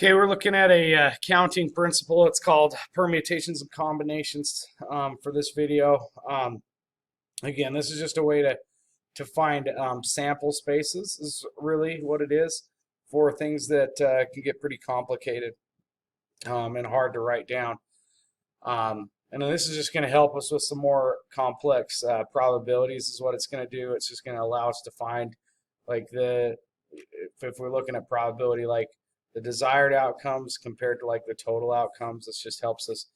Okay, we're looking at a counting principle. It's called permutations and combinations for this video. Again, this is just a way to find sample spaces is really what it is for things that can get pretty complicated and hard to write down. And then this is just going to help us with some more complex probabilities is what it's going to do. It's just going to allow us to find like if we're looking at probability like the desired outcomes compared to like the total outcomes. This just helps us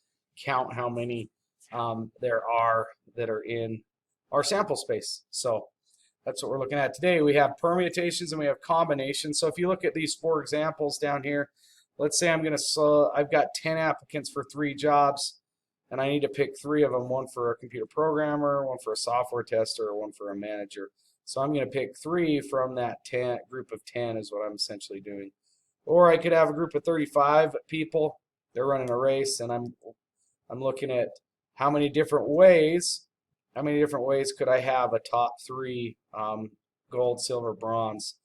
count how many there are that are in our sample space. So that's what we're looking at today. We have permutations and we have combinations. So if you look at these 4 examples down here, let's say I've got 10 applicants for 3 jobs, and I need to pick 3 of them, one for a computer programmer, one for a software tester, or one for a manager. So I'm going to pick 3 from that group of 10 is what I'm essentially doing. Or I could have a group of 35 people. They're running a race, and I'm looking at how many different ways could I have a top 3 gold, silver, bronze.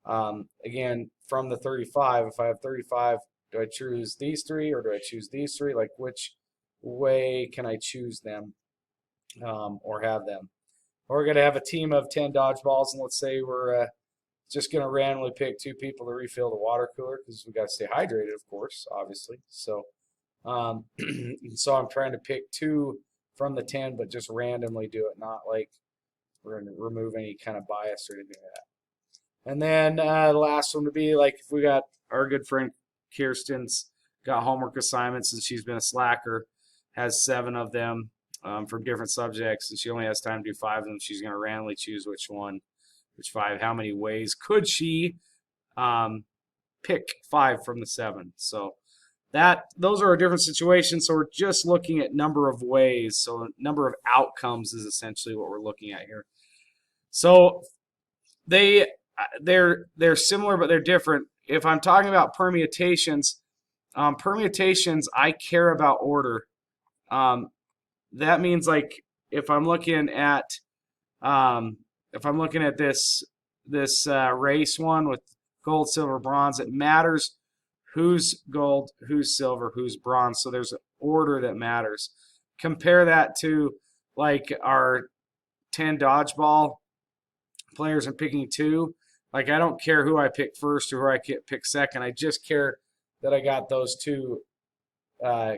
Again, from the 35, if I have 35, do I choose these 3 or do I choose these 3? Like which way can I choose them or have them? Or we're going to have a team of 10 dodgeballs, and let's say we're just going to randomly pick 2 people to refill the water cooler because we got to stay hydrated, of course, obviously. So, so I'm trying to pick 2 from the 10, but just randomly do it, not like we're going to remove any kind of bias or anything like that. And then the last one would be like if we got our good friend Kirsten's got homework assignments and she's been a slacker, has 7 of them from different subjects, and she only has time to do 5 of them. She's going to randomly choose which 5. How many ways could she pick 5 from the 7? So those are different situations. So we're just looking at number of ways. So number of outcomes is essentially what we're looking at here. So they're similar, but they're different. If I'm talking about permutations, I care about order. That means like if I'm looking at this race one with gold, silver, bronze, it matters who's gold, who's silver, who's bronze. So there's an order that matters. Compare that to like our 10 dodgeball players and picking 2. Like I don't care who I pick first or who I pick second. I just care that I got those 2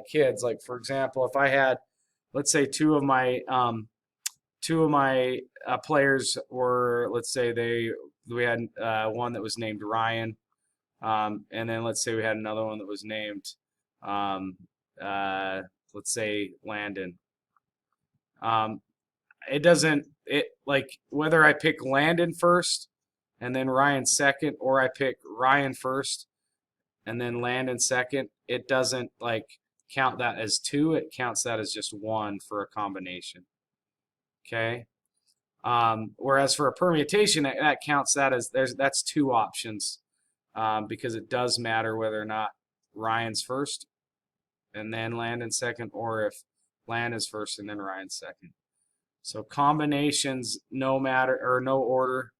kids. Like for example, if I had, let's say 2 of my players were, let's say we had one that was named Ryan, and then let's say we had another one that was named, let's say Landon. Like whether I pick Landon first and then Ryan second, or I pick Ryan first and then Landon second, it doesn't like count that as 2. It counts that as just 1 for a combination. Okay. Whereas for a permutation, that counts that as that's 2 options because it does matter whether or not Ryan's first and then Landon's second, or if Landon's first and then Ryan's second. So combinations, no order,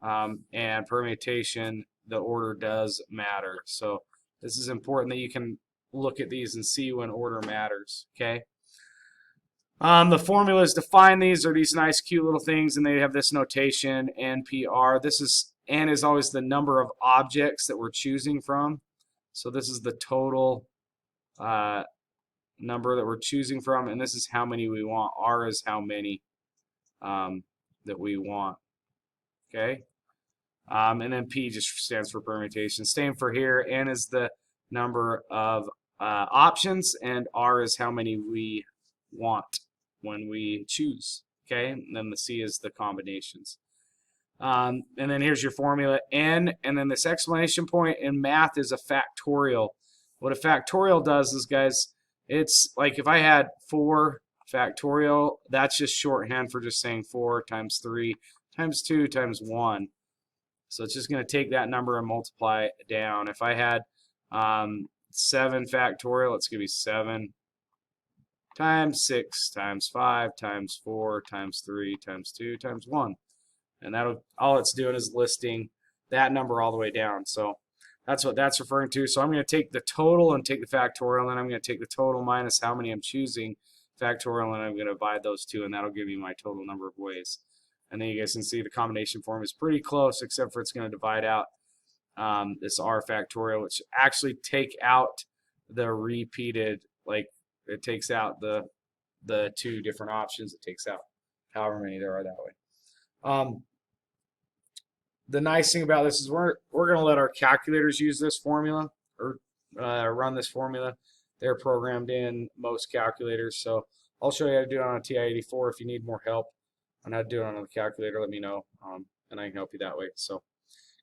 and permutation, the order does matter. So this is important that you can look at these and see when order matters. Okay. The formulas to find these are these nice, cute little things, and they have this notation, NPR. N is always the number of objects that we're choosing from. So this is the total number that we're choosing from, and this is how many we want. R is how many that we want. Okay. And then P just stands for permutation. Same for here. N is the number of options, and R is how many we want when we choose. Okay, and then the C is the combinations. And then here's your formula, N, and then this exclamation point in math is a factorial. What a factorial does is, guys, it's like if I had 4 factorial, that's just shorthand for just saying 4 times 3 times 2 times 1. So it's just going to take that number and multiply it down. If I had 7 factorial, it's going to be 7 times 6 times 5 times 4 times 3 times 2 times 1. And all it's doing is listing that number all the way down. So That's what that's referring to. So I'm going to take the total and take the factorial, and then I'm going to take the total minus how many I'm choosing factorial, and I'm going to divide those two, and that'll give you my total number of ways. And then you guys can see the combination form is pretty close, except for it's going to divide out this r factorial, which actually take out the repeated, like it takes out the two different options. It takes out however many there are that way. The nice thing about this is we're going to let our calculators use this formula or run this formula. They're programmed in most calculators, so I'll show you how to do it on a TI-84. If you need more help on how to do it on the calculator, let me know, and I can help you that way. So,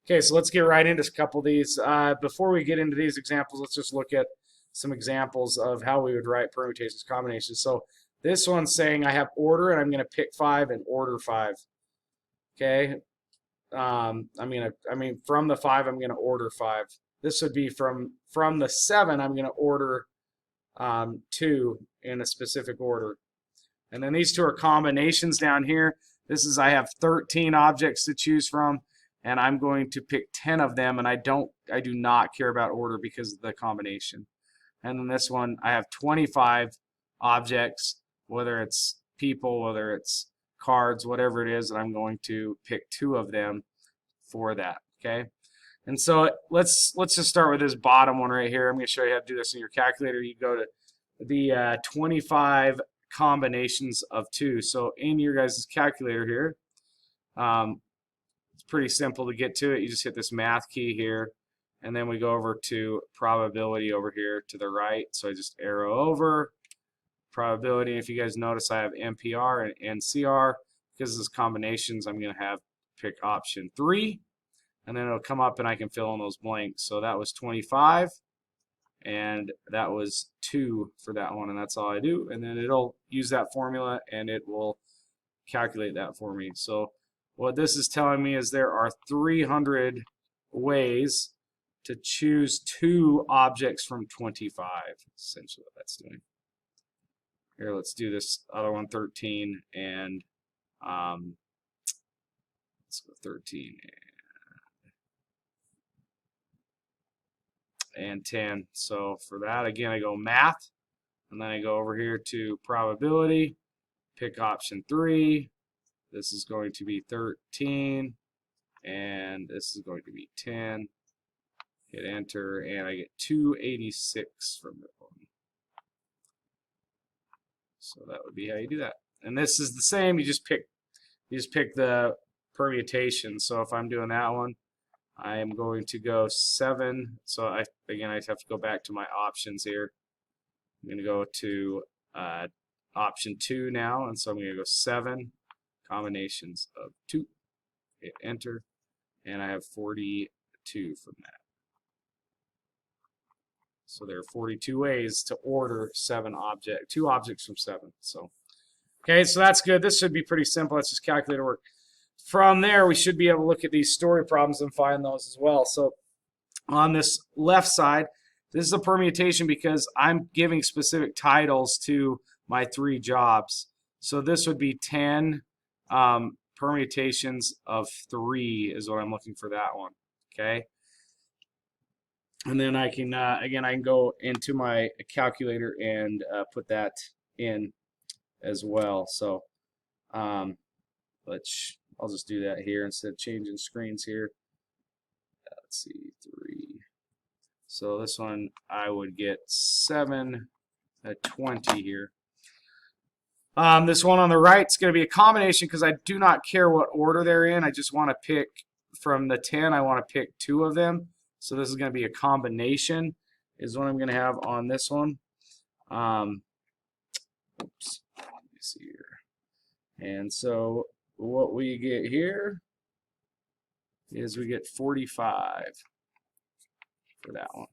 okay, so let's get right into a couple of these. Before we get into these examples, let's just look at some examples of how we would write permutations, combinations. So this one's saying I have order, and I'm going to pick 5 and order 5. Okay. From the 5, I'm going to order 5. This would be from the 7, I'm going to order 2 in a specific order. And then these two are combinations down here. This is I have 13 objects to choose from, and I'm going to pick 10 of them, and I do not care about order because of the combination. And then this one, I have 25 objects, whether it's people, whether it's cards, whatever it is, and I'm going to pick 2 of them for that. Okay, and so let's just start with this bottom one right here. I'm going to show you how to do this in your calculator. You go to the 25 combinations of 2. So in your guys' calculator here, it's pretty simple to get to it. You just hit this math key here, and then we go over to probability over here to the right. So I just arrow over probability. If you guys notice, I have NPR and NCR. Because this is combinations, I'm going to have pick option 3, and then it'll come up and I can fill in those blanks. So that was 25, and that was 2 for that one, and that's all I do. And then it'll use that formula and it will calculate that for me. So what this is telling me is there are 300 ways to choose 2 objects from 25, essentially what that's doing. Here, let's do this other one, 13, and let's go 13 and 10. So for that, again, I go math, and then I go over here to probability, pick option 3. This is going to be 13, and this is going to be 10. Hit enter, and I get 286 from that one. So that would be how you do that. And this is the same. You just pick the permutation. So if I'm doing that one, I am going to go 7. So I have to go back to my options here. I'm going to go to option 2 now, and so I'm going to go 7 combinations of 2. Hit enter, and I have 42 from that. So there are 42 ways to order 2 objects from 7. So, okay, so that's good. This should be pretty simple. That's just calculator work. From there, we should be able to look at these story problems and find those as well. So on this left side, this is a permutation because I'm giving specific titles to my 3 jobs. So this would be 10 permutations of 3 is what I'm looking for that one. Okay. And then I can, again, I can go into my calculator and put that in as well. So I'll just do that here instead of changing screens here. Let's see, 3. So this one, I would get 7 at 20 here. This one on the right is going to be a combination because I do not care what order they're in. I just want to pick from the 10, I want to pick 2 of them. So this is going to be a combination is what I'm going to have on this one. Oops, let me see here. And so what we get here is we get 45 for that one.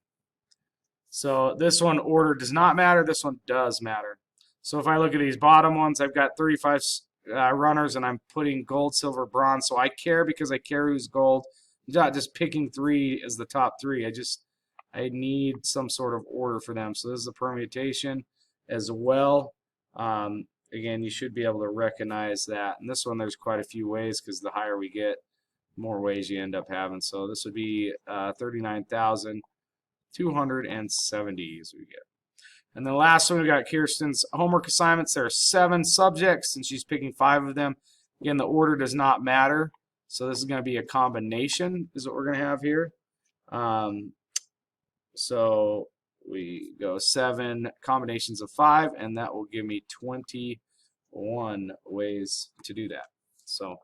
So this one, order does not matter. This one does matter. So if I look at these bottom ones, I've got 35 runners, and I'm putting gold, silver, bronze. So I care because I care who's gold. I'm not just picking 3 as the top 3. I need some sort of order for them. So this is a permutation as well. Again, you should be able to recognize that. And this one, there's quite a few ways because the higher we get, more ways you end up having. So this would be 39,270 as we get. And the last one, we got Kirsten's homework assignments. There are 7 subjects, and she's picking 5 of them. Again, the order does not matter. So this is going to be a combination is what we're going to have here. So we go 7 combinations of 5, and that will give me 21 ways to do that. So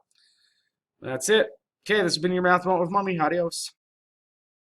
that's it. Okay, this has been your Math Moment with Mommy. Adios.